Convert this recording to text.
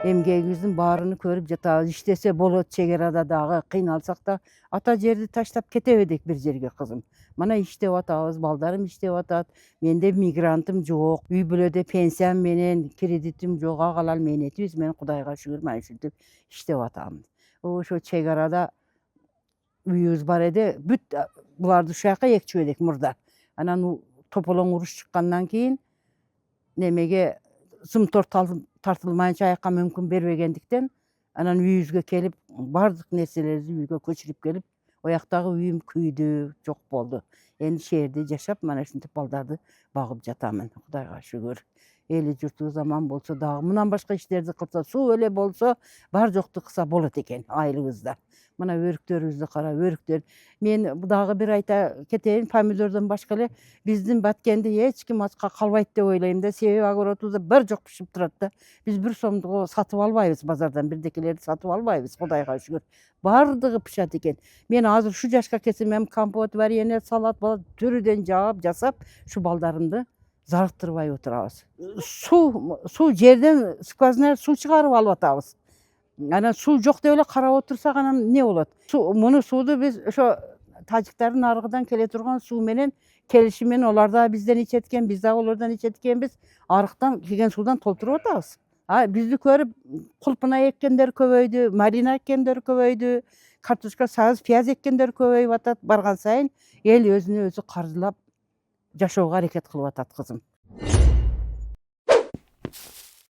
Эмгегибиздин баарını көрүп жатабыз. İştese болот чек арада дагы, кыйналсак да ата жерди таштап кетебедик бир жерге кызым. Мына иштеп атабыз, балдарым иштеп атат. Менде мигрантым жок. Үй бүлөдө пенсиям менен кредитим жок. Ага алал мээнетибиз менен Кудайга шүгүр мына ушинтип иштеп атабыз. Ошо чек арада үйүбүз бар эди. Бүт буларды ушул жака экчү эдик мурда. Анан тополоң уруш чыккандан кийин немеге сымтор тартылмайынча аякка мүмкүн бербегендиктен анан үйүбүзгө келип баардык нерселерди үйгө көчүрүп келип ояктагы үйүм күйдү, жок болду. Энди шээрде жашап мына ушинтип балдарды багып жатамын. Кудайга шүгүр. Эли журтубуз аман болсо дагы мындан башка иштерди кылса, суу эле болсо бар жокту кылса болот экен айылыбызда. Мына өрүктөрүбүздү кара, өрүктөр. Мен дагы бир айта кетейин, помидордон башка эле биздин Баткенде эч ким ачка калбайт деп ойлойм да. Себеби огородубузда бир жок бишип турат да. Биз бир сомдугу сатып албайбыз базардан, бирдекелерди сатып албайбыз, Кудайга шүгүр. Бардыгы пышат экен. Мен азыр шу жашка келсем эми компот, варенье, салат, түрүдөн жаап, жасап, ушу балдарымды зарыктырбай отурабыз. Суу жерден сквозная суу чыгарып алып атабыз. Анан суу жок деп эле карап отурсак анан эмне болот? Муну сууду биз ошо тажиктардын арыгынан келе турган суу менен келиши менен олар дагы бизден ичет экен, биз дагы олордон ичет экенбиз. Арыктан келген суудан толтуруп атабыз. Бизди көрүп кулпуна эккендер көбөйдү, марина эккендер көбөйдү, картошка, сабыз, пияз эккендер көбөйүп атат. Барган сайын эл өзүнө өзү каржылап жашоого аракет кылып атат кызым.